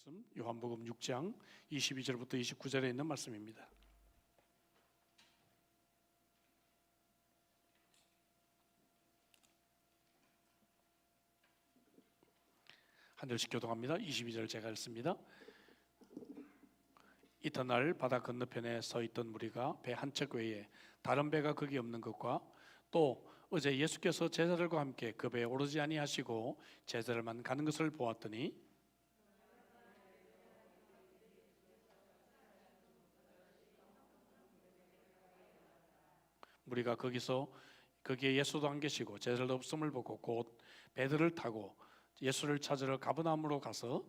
말씀 요한복음 6장 22절부터 29절에 있는 말씀입니다. 한 절씩 교독합니다. 22절 제가 읽습니다. 이튿날 바다 건너편에 서 있던 무리가 배 한 척 외에 다른 배가 거기 없는 것과 또 어제 예수께서 제자들과 함께 그 배에 오르지 아니하시고 제자들만 가는 것을 보았더니 무리가 거기에 예수도 안 계시고 제자들도 없음을 보고 곧 배들을 타고 예수를 찾으러 가버나움으로 가서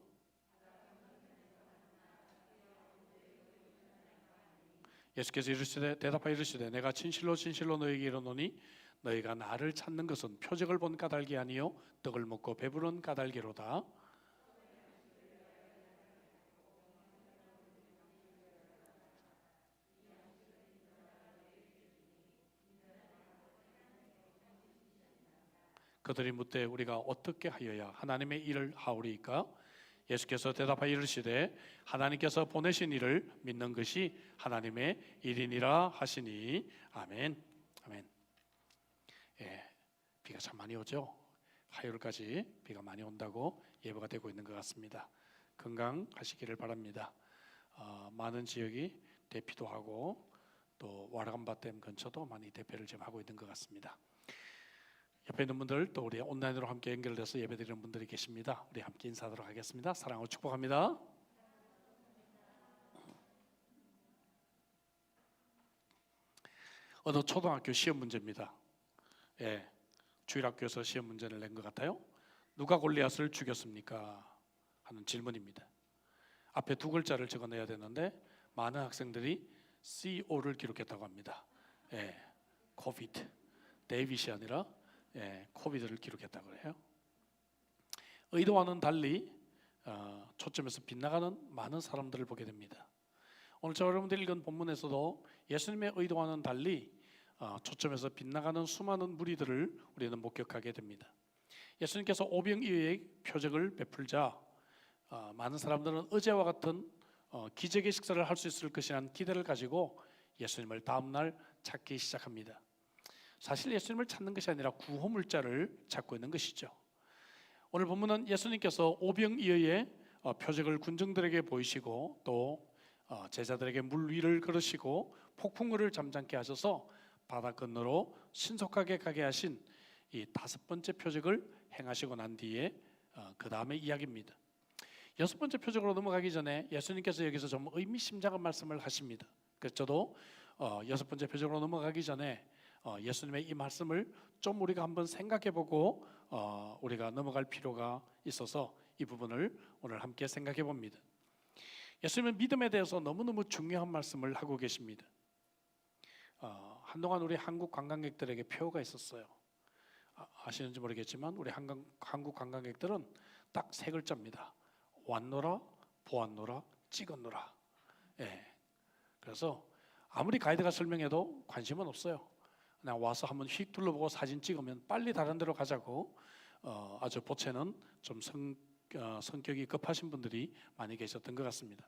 예수께서 대답하여 이르시되 내가 진실로 진실로 너희에게 이르노니 너희가 나를 찾는 것은 표적을 본 까닭이 아니요 떡을 먹고 배부른 까닭이로다. 그들이 묻되 우리가 어떻게 하여야 하나님의 일을 하오리이까? 예수께서 대답하여 이르시되 하나님께서 보내신 이를 믿는 것이 하나님의 일이니라 하시니 아멘. 아멘. 예, 비가 참 많이 오죠. 화요일까지 비가 많이 온다고 예보가 되고 있는 것 같습니다. 건강하시기를 바랍니다. 많은 지역이 대피도 하고 또 와라간바댐 근처도 많이 대피를 지금 하고 있는 것 같습니다. 옆에 있는 분들 또 우리 온라인으로 함께 연결돼서 예배드리는 분들이 계십니다. 우리 함께 인사하도록 하겠습니다. 사랑하고 축복합니다. 어느 초등학교 시험 문제입니다. 예, 주일학교에서 시험 문제를 낸 것 같아요. 누가 골리앗을 죽였습니까? 하는 질문입니다. 앞에 두 글자를 적어내야 되는데 많은 학생들이 CO를 기록했다고 합니다. 예, 코비드, 데이빗이 아니라 코비드를 기록했다고 해요. 의도와는 달리 초점에서 빗나가는 많은 사람들을 보게 됩니다. 오늘 저 여러분들이 읽은 본문에서도 예수님의 의도와는 달리 초점에서 빗나가는 수많은 무리들을 우리는 목격하게 됩니다. 예수님께서 오병이어의 표적을 베풀자 많은 사람들은 어제와 같은 기적의 식사를 할 수 있을 것이라는 기대를 가지고 예수님을 다음 날 찾기 시작합니다. 사실 예수님을 찾는 것이 아니라 구호물자를 찾고 있는 것이죠. 오늘 본문은 예수님께서 오병이어의 표적을 군중들에게 보이시고 또 제자들에게 물 위를 걸으시고 폭풍우를 잠잠케 하셔서 바다 건너로 신속하게 가게 하신 이 다섯 번째 표적을 행하시고 난 뒤에 그 다음의 이야기입니다. 여섯 번째 표적으로 넘어가기 전에 예수님께서 여기서 좀 의미심장한 말씀을 하십니다. 그래서 저도 여섯 번째 표적으로 넘어가기 전에 예수님의 이 말씀을 좀 우리가 한번 생각해보고 우리가 넘어갈 필요가 있어서 이 부분을 오늘 함께 생각해 봅니다. 예수님은 믿음에 대해서 너무너무 중요한 말씀을 하고 계십니다. 한동안 우리 한국 관광객들에게 표가 있었어요. 아시는지 모르겠지만 우리 한국 관광객들은 딱 세 글자입니다. 왔노라, 보았노라, 찍었노라. 예. 그래서 아무리 가이드가 설명해도 관심은 없어요. 그냥 와서 한번 휙 둘러보고 사진 찍으면 빨리 다른 데로 가자고 아주 보채는 좀 성격이 급하신 분들이 많이 계셨던 것 같습니다.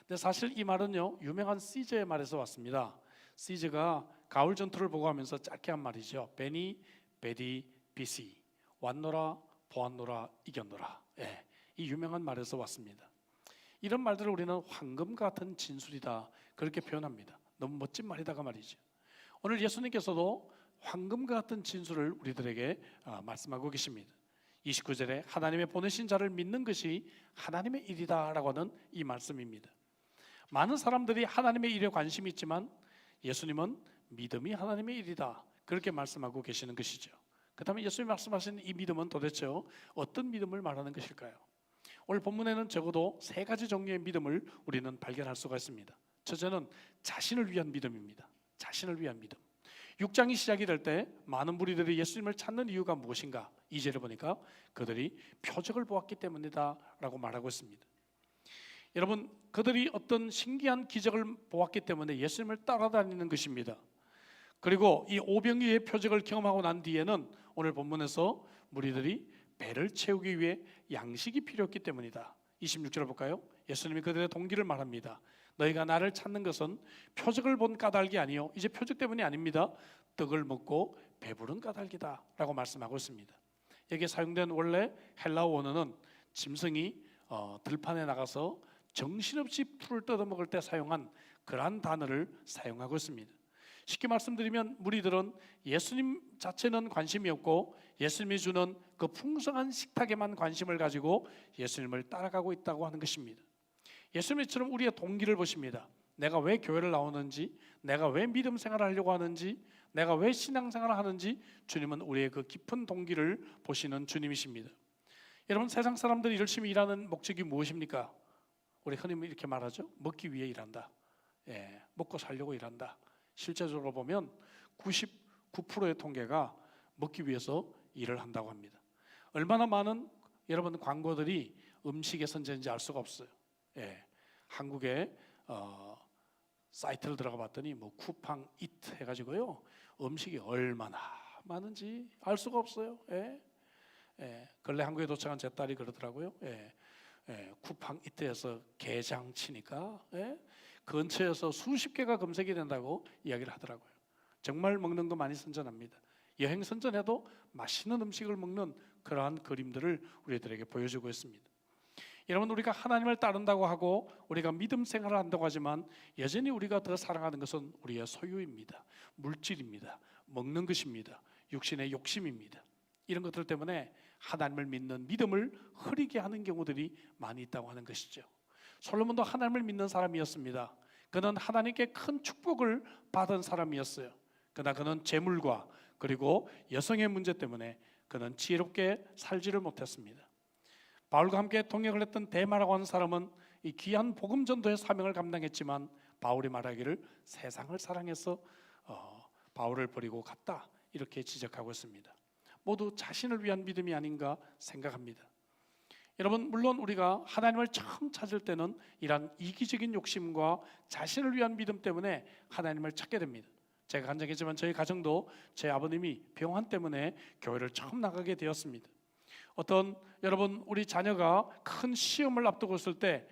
근데 사실 이 말은요 유명한 시저의 말에서 왔습니다. 시저가 가을 전투를 보고하면서 짧게 한 말이죠. 베니, 베디, 비시 왔노라, 보았노라, 이겼노라. 예, 이 유명한 말에서 왔습니다. 이런 말들을 우리는 황금 같은 진술이다 그렇게 표현합니다. 너무 멋진 말이다가 말이죠. 오늘 예수님께서도 황금 같은 진술을 우리들에게 말씀하고 계십니다. 29절에 하나님의 보내신 자를 믿는 것이 하나님의 일이다 라고 하는 이 말씀입니다. 많은 사람들이 하나님의 일에 관심이 있지만 예수님은 믿음이 하나님의 일이다 그렇게 말씀하고 계시는 것이죠. 그렇다면 예수님이 말씀하시는 이 믿음은 도대체 어떤 믿음을 말하는 것일까요? 오늘 본문에는 적어도 세 가지 종류의 믿음을 우리는 발견할 수가 있습니다. 첫째는 자신을 위한 믿음입니다. 자신을 위한 믿음. 6장이 시작이 될 때 많은 무리들이 예수님을 찾는 이유가 무엇인가? 2절을 보니까 그들이 표적을 보았기 때문이다 라고 말하고 있습니다. 여러분, 그들이 어떤 신기한 기적을 보았기 때문에 예수님을 따라다니는 것입니다. 그리고 이 오병이어의 표적을 경험하고 난 뒤에는 오늘 본문에서 무리들이 배를 채우기 위해 양식이 필요했기 때문이다 26절을 볼까요? 예수님이 그들의 동기를 말합니다. 너희가 나를 찾는 것은 표적을 본 까닭이 아니요, 이제 표적 때문이 아닙니다. 떡을 먹고 배부른 까닭이다 라고 말씀하고 있습니다. 여기에 사용된 원래 헬라어 원어는 짐승이 들판에 나가서 정신없이 풀을 뜯어먹을 때 사용한 그러한 단어를 사용하고 있습니다. 쉽게 말씀드리면 무리들은 예수님 자체는 관심이 없고 예수님이 주는 그 풍성한 식탁에만 관심을 가지고 예수님을 따라가고 있다고 하는 것입니다. 예수님처럼 우리의 동기를 보십니다. 내가 왜 교회를 나오는지, 내가 왜 믿음 생활을 하려고 하는지, 내가 왜 신앙생활을 하는지 주님은 우리의 그 깊은 동기를 보시는 주님이십니다. 여러분, 세상 사람들이 열심히 일하는 목적이 무엇입니까? 우리 흔히 이렇게 말하죠. 먹기 위해 일한다. 먹고 살려고 일한다. 실제적으로 보면 99%의 통계가 먹기 위해서 일을 한다고 합니다. 얼마나 많은 여러분 광고들이 음식의 선전인지 알 수가 없어요. 한국의 사이트를 들어가 봤더니 뭐 쿠팡 이트 해가지고요, 음식이 얼마나 많은지 알 수가 없어요. 근래 한국에 도착한 제 딸이 그러더라고요. 쿠팡 이트에서 게장 치니까 근처에서 수십 개가 검색이 된다고 이야기를 하더라고요. 정말 먹는 거 많이 선전합니다. 여행 선전해도 맛있는 음식을 먹는 그러한 그림들을 우리들에게 보여주고 있습니다. 여러분, 우리가 하나님을 따른다고 하고 우리가 믿음 생활을 한다고 하지만 여전히 우리가 더 사랑하는 것은 우리의 소유입니다. 물질입니다. 먹는 것입니다. 육신의 욕심입니다. 이런 것들 때문에 하나님을 믿는 믿음을 흐리게 하는 경우들이 많이 있다고 하는 것이죠. 솔로몬도 하나님을 믿는 사람이었습니다. 그는 하나님께 큰 축복을 받은 사람이었어요. 그러나 그는 재물과 그리고 여성의 문제 때문에 그는 지혜롭게 살지를 못했습니다. 바울과 함께 동역을 했던 데마라고 하는 사람은 이 귀한 복음 전도의 사명을 감당했지만 바울이 말하기를 세상을 사랑해서 바울을 버리고 갔다, 이렇게 지적하고 있습니다. 모두 자신을 위한 믿음이 아닌가 생각합니다. 여러분, 물론 우리가 하나님을 처음 찾을 때는 이러한 이기적인 욕심과 자신을 위한 믿음 때문에 하나님을 찾게 됩니다. 제가 간증했지만 저희 가정도 제 아버님이 병환 때문에 교회를 처음 나가게 되었습니다. 여러분, 우리 자녀가 큰 시험을 앞두고 있을 때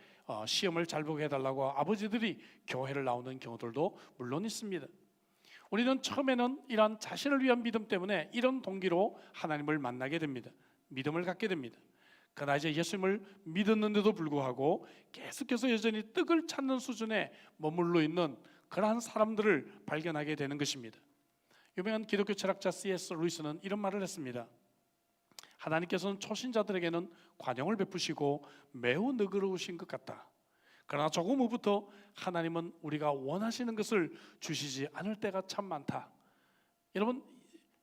시험을 잘 보게 해달라고 아버지들이 교회를 나오는 경우들도 물론 있습니다. 우리는 처음에는 이러한 자신을 위한 믿음 때문에 이런 동기로 하나님을 만나게 됩니다. 믿음을 갖게 됩니다. 그러나 이제 예수님을 믿었는데도 불구하고 계속해서 여전히 떡을 찾는 수준에 머물러 있는 그러한 사람들을 발견하게 되는 것입니다. 유명한 기독교 철학자 C.S. 루이스는 이런 말을 했습니다. 하나님께서는 초신자들에게는 관용을 베푸시고 매우 너그러우신 것 같다. 그러나 조금 후부터 하나님은 우리가 원하시는 것을 주시지 않을 때가 참 많다. 여러분,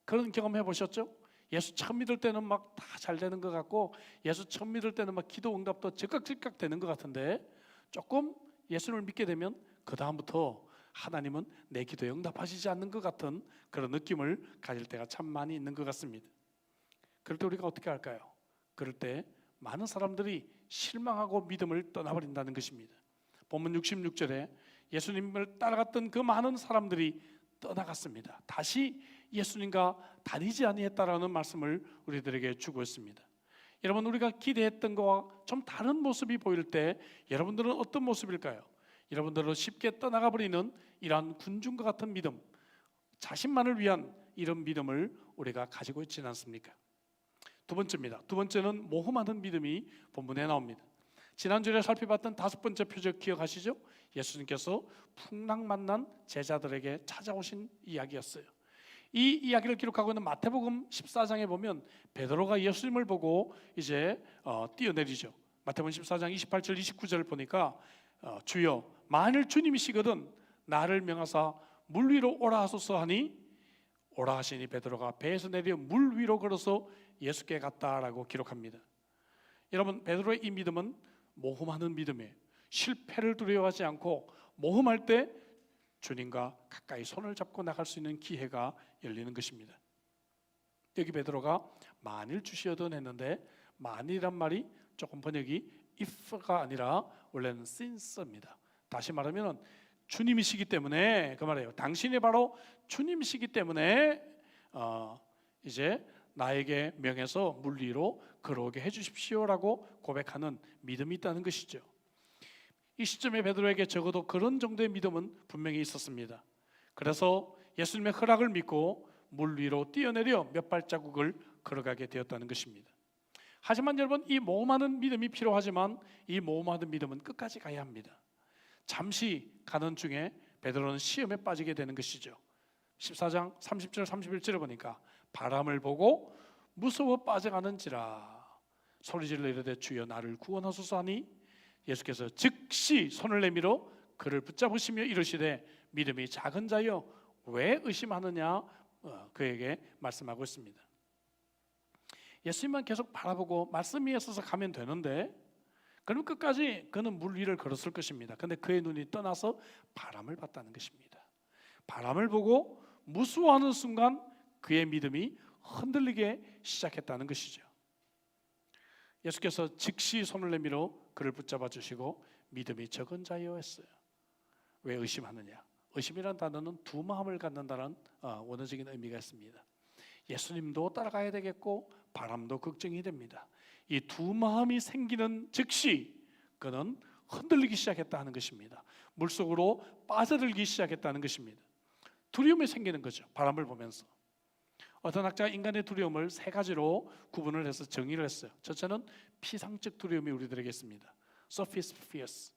그런 경험 해보셨죠? 예수 처음 믿을 때는 막 다 잘 되는 것 같고, 예수 처음 믿을 때는 막 기도 응답도 즉각 되는 것 같은데, 조금 예수를 믿게 되면 그 다음부터 하나님은 내 기도에 응답하시지 않는 것 같은 그런 느낌을 가질 때가 참 많이 있는 것 같습니다. 그럴 때 우리가 어떻게 할까요? 그럴 때 많은 사람들이 실망하고 믿음을 떠나버린다는 것입니다. 본문 66절에 예수님을 따라갔던 그 많은 사람들이 떠나갔습니다. 다시 예수님과 다니지 아니했다라는 말씀을 우리들에게 주고 있습니다. 여러분, 우리가 기대했던 것과 좀 다른 모습이 보일 때 여러분들은 어떤 모습일까요? 여러분들은 쉽게 떠나가버리는 이러한 군중과 같은 믿음, 자신만을 위한 이런 믿음을 우리가 가지고 있지는 않습니까? 두 번째입니다. 두 번째는 모험하는 믿음이 본문에 나옵니다. 지난주에 살펴봤던 다섯 번째 표적 기억하시죠? 예수님께서 풍랑 만난 제자들에게 찾아오신 이야기였어요. 이 이야기를 기록하고 있는 마태복음 14장에 보면 베드로가 예수님을 보고 이제 뛰어내리죠. 마태복음 14장 28절 29절을 보니까 주여, 만일 주님이시거든 나를 명하사 물 위로 오라 하소서 하니 오라 하시니 베드로가 배에서 내려 물 위로 걸어서 예수께 갔다라고 기록합니다. 여러분, 베드로의 이 믿음은 모험하는 믿음이에요. 실패를 두려워하지 않고 모험할 때 주님과 가까이 손을 잡고 나갈 수 있는 기회가 열리는 것입니다. 여기 베드로가 만일 주시어든 했는데 만일이란 말이 조금 번역이 if가 아니라 원래는 since입니다. 다시 말하면 주님이시기 때문에 그 말이에요. 당신이 바로 주님이시기 때문에 이제 나에게 명해서 물 위로 걸어오게 해주십시오라고 고백하는 믿음이 있다는 것이죠. 이 시점에 베드로에게 적어도 그런 정도의 믿음은 분명히 있었습니다. 그래서 예수님의 허락을 믿고 물 위로 뛰어내려 몇 발자국을 걸어가게 되었다는 것입니다. 하지만 여러분, 이 모험하는 믿음이 필요하지만 이 모험하는 믿음은 끝까지 가야 합니다. 잠시 가는 중에 베드로는 시험에 빠지게 되는 것이죠. 14장 30절 31절에 보니까 바람을 보고 무서워 빠져가는지라 소리질러 이르되 주여 나를 구원하소서 하니 예수께서 즉시 손을 내밀어 그를 붙잡으시며 이르시되 믿음이 작은 자여 왜 의심하느냐 그에게 말씀하고 있습니다. 예수님만 계속 바라보고 말씀 위에 서서 가면 되는데 그럼 끝까지 그는 물 위를 걸었을 것입니다. 그런데 그의 눈이 떠나서 바람을 봤다는 것입니다. 바람을 보고 무서워하는 순간 그의 믿음이 흔들리게 시작했다는 것이죠. 예수께서 즉시 손을 내밀어 그를 붙잡아 주시고 믿음이 적은 자여 했어요. 왜 의심하느냐? 의심이란 단어는 두 마음을 갖는다는 원어적인 의미가 있습니다. 예수님도 따라가야 되겠고 바람도 걱정이 됩니다. 이 두 마음이 생기는 즉시 그는 흔들리기 시작했다 하는 것입니다. 물속으로 빠져들기 시작했다는 것입니다. 두려움이 생기는 거죠. 바람을 보면서. 어떤 학자가 인간의 두려움을 세 가지로 구분을 해서 정의를 했어요. 첫째는 피상적 두려움이 우리들에게 있습니다. surface fears.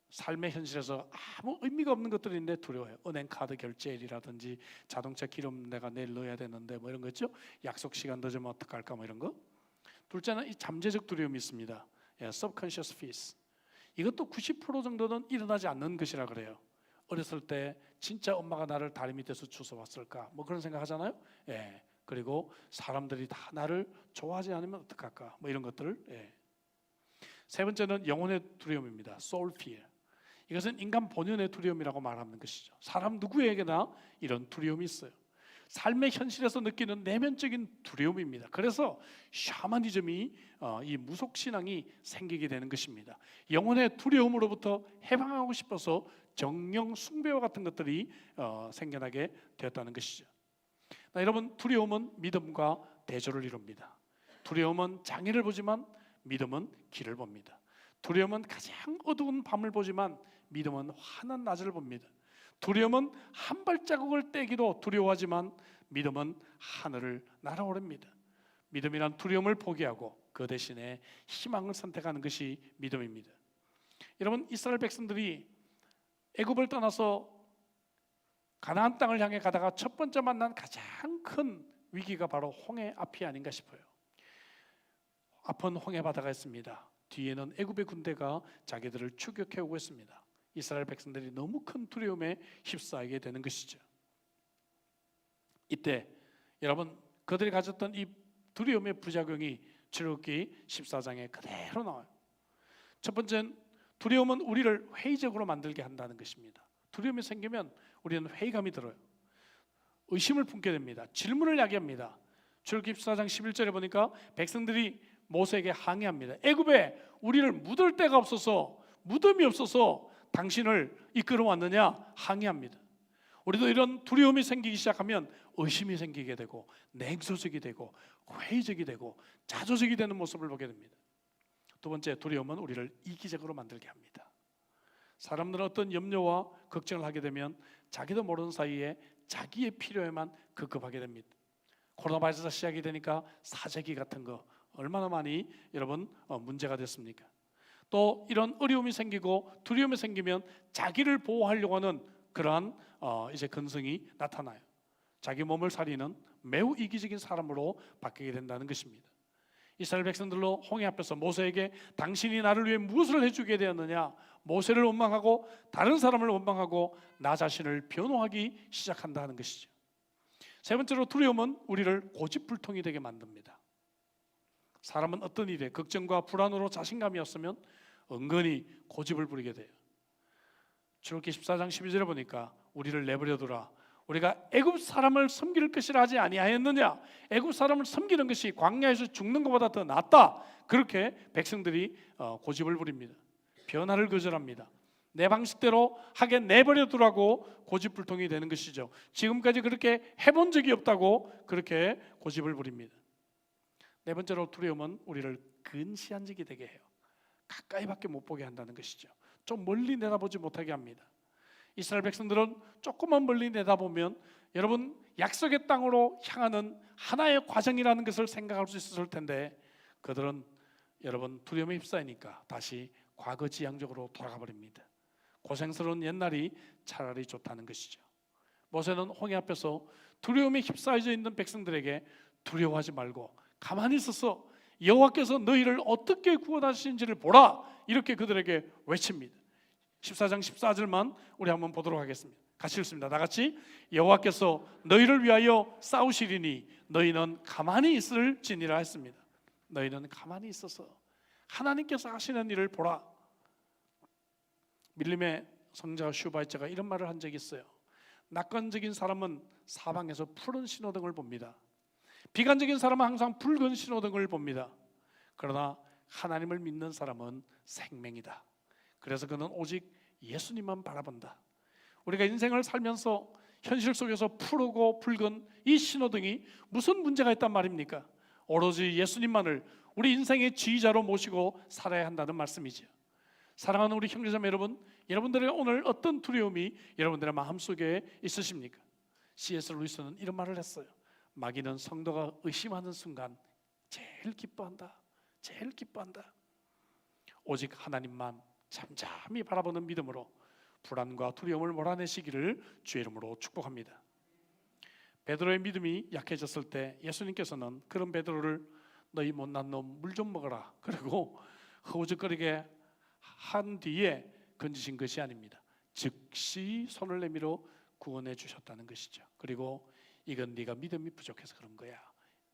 삶의 현실에서 아무 의미가 없는 것들인데 두려워요. 은행 카드 결제일이라든지 자동차 기름 내가 내일 넣어야 되는데 뭐 이런 거 있죠. 약속 시간 늦으면 어떡할까 뭐 이런 거. 둘째는 이 잠재적 두려움이 있습니다. subconscious fears. 이것도 90% 정도는 일어나지 않는 것이라 그래요. 어렸을 때 진짜 엄마가 나를 다리 밑에서 주워왔을까 뭐 그런 생각 하잖아요. 그리고 사람들이 다 나를 좋아하지 않으면 어떡할까 뭐 이런 것들을. 세 번째는 영혼의 두려움입니다. soul fear. 이것은 인간 본연의 두려움이라고 말하는 것이죠. 사람 누구에게나 이런 두려움이 있어요. 삶의 현실에서 느끼는 내면적인 두려움입니다. 그래서 샤머니즘이 이 무속신앙이 생기게 되는 것입니다. 영혼의 두려움으로부터 해방하고 싶어서 정령 숭배와 같은 것들이 생겨나게 되었다는 것이죠. 여러분, 두려움은 믿음과 대조를 이룹니다. 두려움은 장애를 보지만 믿음은 길을 봅니다. 두려움은 가장 어두운 밤을 보지만 믿음은 환한 낮을 봅니다. 두려움은 한 발자국을 떼기도 두려워하지만 믿음은 하늘을 날아오릅니다. 믿음이란 두려움을 포기하고 그 대신에 희망을 선택하는 것이 믿음입니다. 여러분, 이스라엘 백성들이 애굽을 떠나서 가나안 땅을 향해 가다가 첫 번째 만난 가장 큰 위기가 바로 홍해 앞이 아닌가 싶어요. 앞은 홍해 바다가 있습니다. 뒤에는 애굽의 군대가 자기들을 추격해 오고 있습니다. 이스라엘 백성들이 너무 큰 두려움에 휩싸이게 되는 것이죠. 이때 여러분, 그들이 가졌던 이 두려움의 부작용이 출애굽기 14장에 그대로 나와요. 첫 번째는 두려움은 우리를 회의적으로 만들게 한다는 것입니다. 두려움이 생기면 우리는 회의감이 들어요. 의심을 품게 됩니다. 질문을 야기합니다. 출애굽기 14장 11절에 보니까 백성들이 모세에게 항의합니다. 애굽에 우리를 묻을 데가 없어서, 무덤이 없어서 당신을 이끌어 왔느냐 항의합니다. 우리도 이런 두려움이 생기기 시작하면 의심이 생기게 되고 냉소적이 되고 회의적이 되고 자조적이 되는 모습을 보게 됩니다. 두 번째, 두려움은 우리를 이기적으로 만들게 합니다. 사람들은 어떤 염려와 걱정을 하게 되면 자기도 모르는 사이에 자기의 필요에만 급급하게 됩니다. 코로나 바이러스가 시작이 되니까 사재기 같은 거 얼마나 많이 여러분 문제가 됐습니까? 또 이런 어려움이 생기고 두려움이 생기면 자기를 보호하려고 하는 그러한 이제 근성이 나타나요. 자기 몸을 살리는 매우 이기적인 사람으로 바뀌게 된다는 것입니다. 이스라엘 백성들로 홍해 앞에서 모세에게 당신이 나를 위해 무엇을 해주게 되었느냐, 모세를 원망하고 다른 사람을 원망하고 나 자신을 변호하기 시작한다 하는 것이죠. 세 번째로, 두려움은 우리를 고집불통이 되게 만듭니다. 사람은 어떤 일에 걱정과 불안으로 자신감이 없으면 은근히 고집을 부리게 돼요. 출애굽기 14장 12절에 보니까 우리를 내버려두라, 우리가 애굽 사람을 섬길 것이라 하지 아니하였느냐, 애굽 사람을 섬기는 것이 광야에서 죽는 것보다 더 낫다, 그렇게 백성들이 고집을 부립니다. 변화를 거절합니다. 내 방식대로 하게 내버려 두라고 고집불통이 되는 것이죠. 지금까지 그렇게 해본 적이 없다고 그렇게 고집을 부립니다. 네 번째로 두려움은 우리를 근시안적이 되게 해요. 가까이밖에 못 보게 한다는 것이죠. 좀 멀리 내다보지 못하게 합니다. 이스라엘 백성들은 조금만 멀리 내다보면 여러분 약속의 땅으로 향하는 하나의 과정이라는 것을 생각할 수 있었을 텐데 그들은 여러분 두려움에 휩싸이니까 다시 과거 지향적으로 돌아가 버립니다. 고생스러운 옛날이 차라리 좋다는 것이죠. 모세는 홍해 앞에서 두려움에 휩싸여져 있는 백성들에게 두려워하지 말고 가만히 있어서 여호와께서 너희를 어떻게 구원하시는지를 보라, 이렇게 그들에게 외칩니다. 14장 14절만 우리 한번 보도록 하겠습니다. 같이 읽습니다. 다 같이. 여호와께서 너희를 위하여 싸우시리니 너희는 가만히 있을지니라 했습니다. 너희는 가만히 있어서 하나님께서 하시는 일을 보라. 밀림의 성자 슈바이처가 이런 말을 한 적이 있어요. 낙관적인 사람은 사방에서 푸른 신호등을 봅니다. 비관적인 사람은 항상 붉은 신호등을 봅니다. 그러나 하나님을 믿는 사람은 생명이다. 그래서 그는 오직 예수님만 바라본다. 우리가 인생을 살면서 현실 속에서 푸르고 붉은 이 신호등이 무슨 문제가 있단 말입니까? 오로지 예수님만을 우리 인생의 지휘자로 모시고 살아야 한다는 말씀이죠. 사랑하는 우리 형제자매 여러분, 여러분들의 오늘 어떤 두려움이 여러분들의 마음속에 있으십니까? C.S. 루이스는 이런 말을 했어요. 마귀는 성도가 의심하는 순간 제일 기뻐한다. 제일 기뻐한다. 오직 하나님만 잠잠히 바라보는 믿음으로 불안과 두려움을 몰아내시기를 주의 이름으로 축복합니다. 베드로의 믿음이 약해졌을 때 예수님께서는 그런 베드로를 너희 못난 놈 물 좀 먹어라, 그리고 허우적거리게 한 뒤에 건지신 것이 아닙니다. 즉시 손을 내밀어 구원해 주셨다는 것이죠. 그리고 이건 네가 믿음이 부족해서 그런 거야,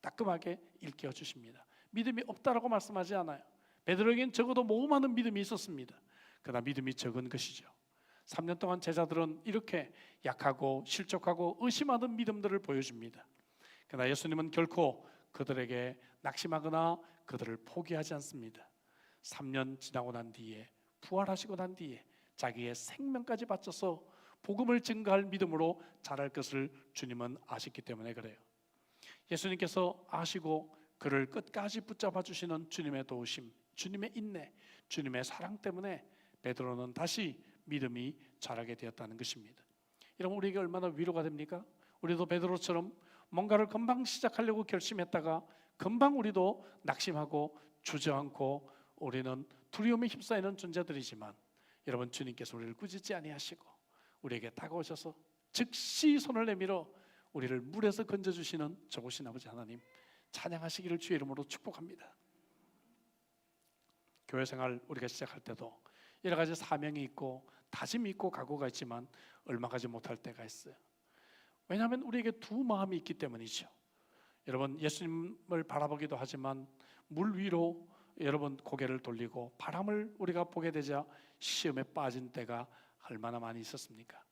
따끔하게 일깨워 주십니다. 믿음이 없다라고 말씀하지 않아요. 베드로에겐 적어도 모험하는 믿음이 있었습니다. 그러나 믿음이 적은 것이죠. 3년 동안 제자들은 이렇게 약하고 실족하고 의심하는 믿음들을 보여줍니다. 그러나 예수님은 결코 그들에게 낙심하거나 그들을 포기하지 않습니다. 3년 지나고 난 뒤에, 부활하시고 난 뒤에 자기의 생명까지 바쳐서 복음을 증거할 믿음으로 자랄 것을 주님은 아셨기 때문에 그래요. 예수님께서 아시고 그를 끝까지 붙잡아 주시는 주님의 도우심, 주님의 인내, 주님의 사랑 때문에 베드로는 다시 믿음이 자라게 되었다는 것입니다. 여러분, 우리에게 얼마나 위로가 됩니까? 우리도 베드로처럼 뭔가를 금방 시작하려고 결심했다가 금방 우리도 낙심하고 주저앉고 우리는 두려움에 휩싸이는 존재들이지만, 여러분, 주님께서 우리를 꾸짖지 아니하시고 우리에게 다가오셔서 즉시 손을 내밀어 우리를 물에서 건져주시는 좋으신 아버지 하나님 찬양하시기를 주의 이름으로 축복합니다. 교회 생활 우리가 시작할 때도 여러 가지 사명이 있고 다짐이 있고 각오가 있지만 얼마 가지 못할 때가 있어요. 왜냐하면 우리에게 두 마음이 있기 때문이죠. 여러분, 예수님을 바라보기도 하지만 물 위로 여러분 고개를 돌리고 바람을 우리가 보게 되자 시험에 빠진 때가 얼마나 많이 있었습니까?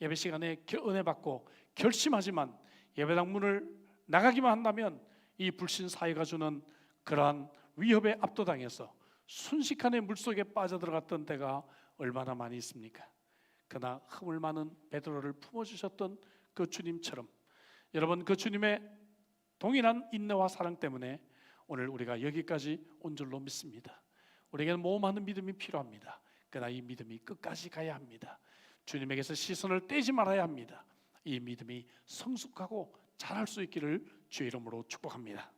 예배 시간에 은혜 받고 결심하지만 예배당 문을 나가기만 한다면 이 불신 사회가 주는 그러한 위협에 압도당해서 순식간에 물속에 빠져들어갔던 때가 얼마나 많이 있습니까? 그러나 허물 많은 베드로를 품어주셨던 그 주님처럼 여러분, 그 주님의 동일한 인내와 사랑 때문에 오늘 우리가 여기까지 온 줄로 믿습니다. 우리에게는 모험하는 믿음이 필요합니다. 그러나 이 믿음이 끝까지 가야 합니다. 주님에게서 시선을 떼지 말아야 합니다. 이 믿음이 성숙하고 자랄 수 있기를 주의 이름으로 축복합니다.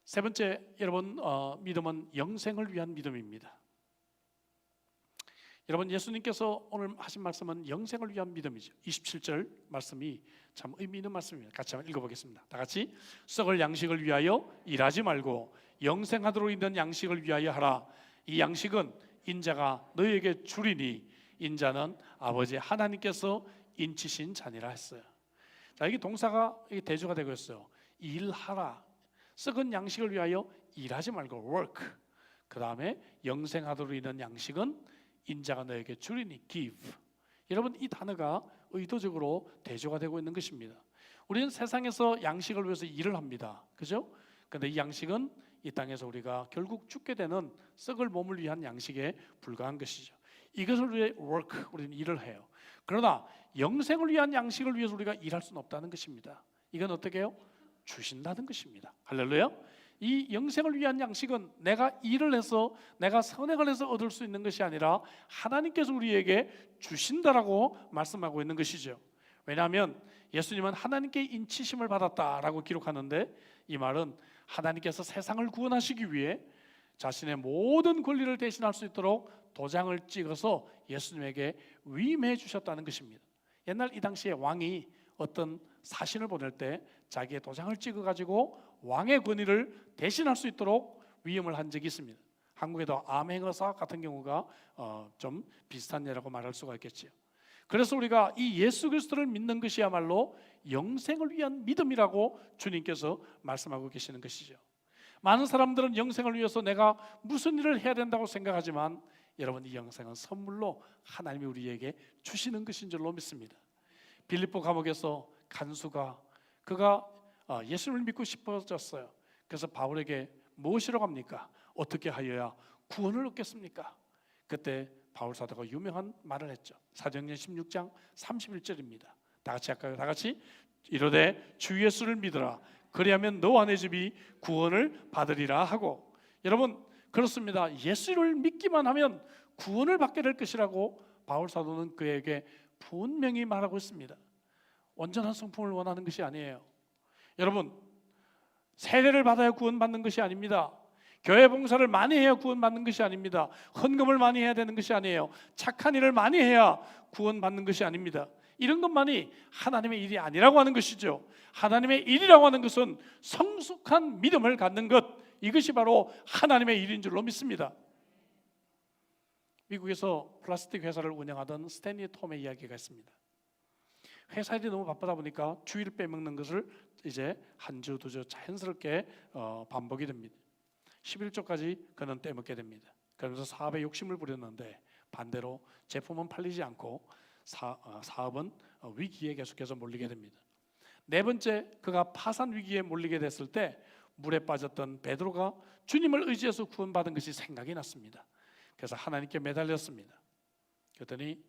세 번째, 여러분, 믿음은 영생을 위한 믿음입니다. 여러분, 예수님께서 오늘 하신 말씀은 영생을 위한 믿음이죠. 27절 말씀이 참 의미 있는 말씀입니다. 같이 한번 읽어보겠습니다. 다 같이. 썩을 양식을 위하여 일하지 말고 영생하도록 있는 양식을 위하여 하라. 이 양식은 인자가 너희에게 주리니 인자는 아버지 하나님께서 인치신 자니라 했어요. 자, 여기 동사가 대조가 되고 있어요. 일하라. 썩은 양식을 위하여 일하지 말고 work. 그 다음에 영생하도록 있는 양식은 인자가 너에게 주리니 give. 여러분, 이 단어가 의도적으로 대조가 되고 있는 것입니다. 우리는 세상에서 양식을 위해서 일을 합니다. 그죠? 그런데 이 양식은 이 땅에서 우리가 결국 죽게 되는 썩을 몸을 위한 양식에 불과한 것이죠. 이것을 위해 work, 우리는 일을 해요. 그러나 영생을 위한 양식을 위해서 우리가 일할 수는 없다는 것입니다. 이건 어떻게 해요? 주신다는 것입니다. 할렐루야. 이 영생을 위한 양식은 내가 일을 해서 내가 선행을 해서 얻을 수 있는 것이 아니라 하나님께서 우리에게 주신다라고 말씀하고 있는 것이죠. 왜냐하면 예수님은 하나님께 인치심을 받았다라고 기록하는데, 이 말은 하나님께서 세상을 구원하시기 위해 자신의 모든 권리를 대신할 수 있도록 도장을 찍어서 예수님에게 위임해 주셨다는 것입니다. 옛날 이 당시에 왕이 어떤 사신을 보낼 때 자기의 도장을 찍어가지고 왕의 권위를 대신할 수 있도록 위임을 한 적이 있습니다. 한국에도 암행어사 같은 경우가 좀 비슷한 예라고 말할 수가 있겠지요. 그래서 우리가 이 예수 그리스도를 믿는 것이야말로 영생을 위한 믿음이라고 주님께서 말씀하고 계시는 것이죠. 많은 사람들은 영생을 위해서 내가 무슨 일을 해야 된다고 생각하지만, 여러분, 이 영생은 선물로 하나님이 우리에게 주시는 것인 줄로 믿습니다. 빌립보 감옥에서 간수가 그가 예수님을 믿고 싶어졌어요. 그래서 바울에게 무엇이라고 합니까? 어떻게 하여야 구원을 얻겠습니까? 그때 바울 사도가 유명한 말을 했죠. 사도행전 16장 31절입니다. 다 같이 할까요? 다 같이. 이르되 주 예수를 믿으라. 그리하면 너와 내 집이 구원을 받으리라 하고. 여러분, 그렇습니다. 예수를 믿기만 하면 구원을 받게 될 것이라고 바울 사도는 그에게 분명히 말하고 있습니다. 온전한 성품을 원하는 것이 아니에요. 여러분, 세례를 받아야 구원받는 것이 아닙니다. 교회 봉사를 많이 해야 구원받는 것이 아닙니다. 헌금을 많이 해야 되는 것이 아니에요. 착한 일을 많이 해야 구원받는 것이 아닙니다. 이런 것만이 하나님의 일이 아니라고 하는 것이죠. 하나님의 일이라고 하는 것은 성숙한 믿음을 갖는 것, 이것이 바로 하나님의 일인 줄로 믿습니다. 미국에서 플라스틱 회사를 운영하던 스탠리 톰의 이야기가 있습니다. 회사 일이 너무 바쁘다 보니까 주일을 빼먹는 것을 이제 한 주, 두 주 자연스럽게 반복이 됩니다. 11조까지 그는 떼먹게 됩니다. 그러면서 사업에 욕심을 부렸는데 반대로 제품은 팔리지 않고 사업은 위기에 계속해서 몰리게 됩니다. 네 번째, 그가 파산 위기에 몰리게 됐을 때 물에 빠졌던 베드로가 주님을 의지해서 구원받은 것이 생각이 났습니다. 그래서 하나님께 매달렸습니다. 그랬더니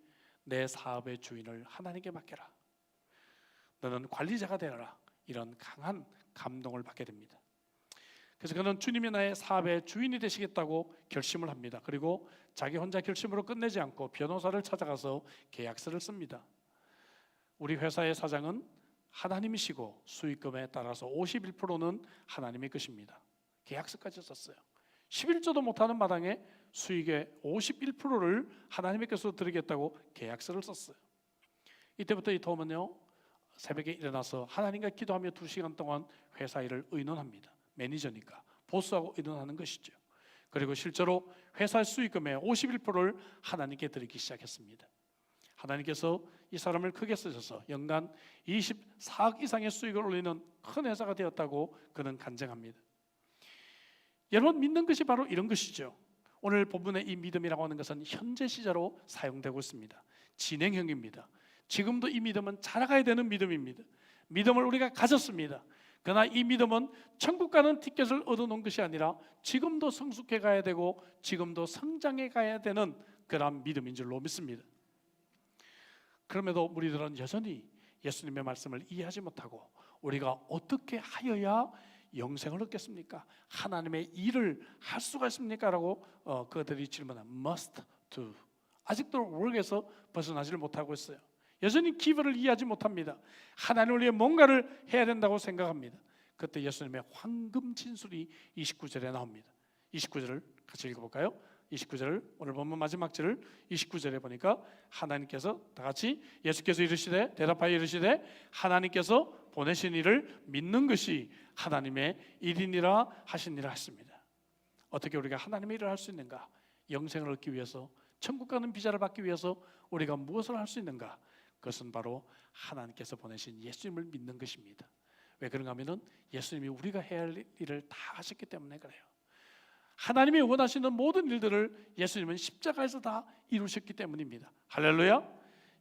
내 사업의 주인을 하나님께 맡겨라. 너는 관리자가 되어라. 이런 강한 감동을 받게 됩니다. 그래서 그는 주님이 나의 사업의 주인이 되시겠다고 결심을 합니다. 그리고 자기 혼자 결심으로 끝내지 않고 변호사를 찾아가서 계약서를 씁니다. 우리 회사의 사장은 하나님이시고 수익금에 따라서 51%는 하나님의 것입니다. 계약서까지 썼어요. 11조도 못하는 마당에 수익의 51%를 하나님의 것으로 드리겠다고 계약서를 썼어요. 이때부터 이 톰은요, 새벽에 일어나서 하나님과 기도하며 2시간 동안 회사 일을 의논합니다. 매니저니까 보스하고 의논하는 것이죠. 그리고 실제로 회사 수익금의 51%를 하나님께 드리기 시작했습니다. 하나님께서 이 사람을 크게 쓰셔서 연간 24억 이상의 수익을 올리는 큰 회사가 되었다고 그는 간증합니다. 여러분, 믿는 것이 바로 이런 것이죠. 오늘 본문의 이 믿음이라고 하는 것은 현재 시제로 사용되고 있습니다. 진행형입니다. 지금도 이 믿음은 자라가야 되는 믿음입니다. 믿음을 우리가 가졌습니다. 그러나 이 믿음은 천국 가는 티켓을 얻어놓은 것이 아니라 지금도 성숙해 가야 되고 지금도 성장해 가야 되는 그런 믿음인 줄로 믿습니다. 그럼에도 우리들은 여전히 예수님의 말씀을 이해하지 못하고 우리가 어떻게 하여야 영생을 얻겠습니까? 하나님의 일을 할 수가 있습니까? 라고 그들이 질문한 must do. 아직도 work에서 벗어나지를 못하고 있어요. 여전히 기브를 이해하지 못합니다. 하나님을 위해 뭔가를 해야 된다고 생각합니다. 그때 예수님의 황금 진술이 29절에 나옵니다. 29절을 같이 읽어볼까요? 29절, 오늘 본문 마지막 절을 29절에 보니까 하나님께서 다 같이 예수께서 이르시되 대답하여 이르시되 하나님께서 보내신 이를 믿는 것이 하나님의 일이니라 하시니라 했습니다. 어떻게 우리가 하나님의 일을 할 수 있는가? 영생을 얻기 위해서, 천국 가는 비자를 받기 위해서 우리가 무엇을 할 수 있는가? 그것은 바로 하나님께서 보내신 예수님을 믿는 것입니다. 왜 그런가 하면은 예수님이 우리가 해야 할 일을 다 하셨기 때문에 그래요. 하나님이 원하시는 모든 일들을 예수님은 십자가에서 다 이루셨기 때문입니다. 할렐루야.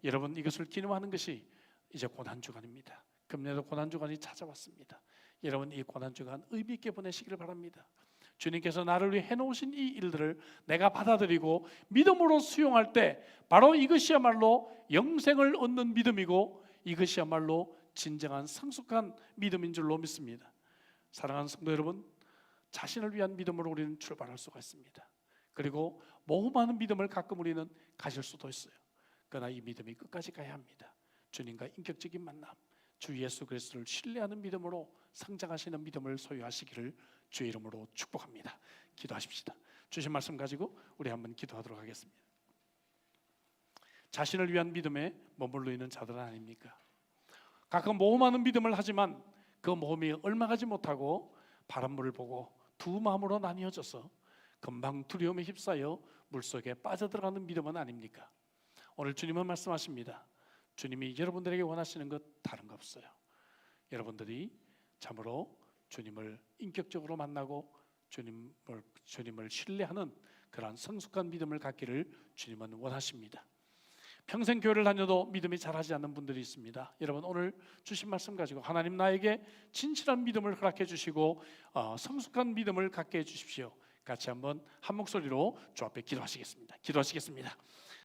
여러분, 이것을 기념하는 것이 이제 고난주간입니다. 금년에도 고난주간이 찾아왔습니다. 여러분, 이 고난주간 의미 있게 보내시기를 바랍니다. 주님께서 나를 위해 해놓으신 이 일들을 내가 받아들이고 믿음으로 수용할 때 바로 이것이야말로 영생을 얻는 믿음이고 이것이야말로 진정한 성숙한 믿음인 줄로 믿습니다. 사랑하는 성도 여러분, 자신을 위한 믿음으로 우리는 출발할 수가 있습니다. 그리고 모험하는 믿음을 가끔 우리는 가질 수도 있어요. 그러나 이 믿음이 끝까지 가야 합니다. 주님과 인격적인 만남, 주 예수 그리스도를 신뢰하는 믿음으로 성장하시는 믿음을 소유하시기를 주의 이름으로 축복합니다. 기도하십시다. 주신 말씀 가지고 우리 한번 기도하도록 하겠습니다. 자신을 위한 믿음에 머물러 있는 자들은 아닙니까? 가끔 모험하는 믿음을 하지만 그 모험이 얼마 가지 못하고 바람물을 보고 두 마음으로 나뉘어져서 금방 두려움에 휩싸여 물속에 빠져들어가는 믿음은 아닙니까? 오늘 주님은 말씀하십니다. 주님이 여러분들에게 원하시는 것 다른 거 없어요. 여러분들이 참으로 주님을 인격적으로 만나고 주님을 신뢰하는 그러한 성숙한 믿음을 갖기를 주님은 원하십니다. 평생 교회를 다녀도 믿음이 자라지 않는 분들이 있습니다. 여러분, 오늘 주신 말씀 가지고 하나님 나에게 진실한 믿음을 허락해 주시고 성숙한 믿음을 갖게 해 주십시오. 같이 한번 한 목소리로 주 앞에 기도하시겠습니다.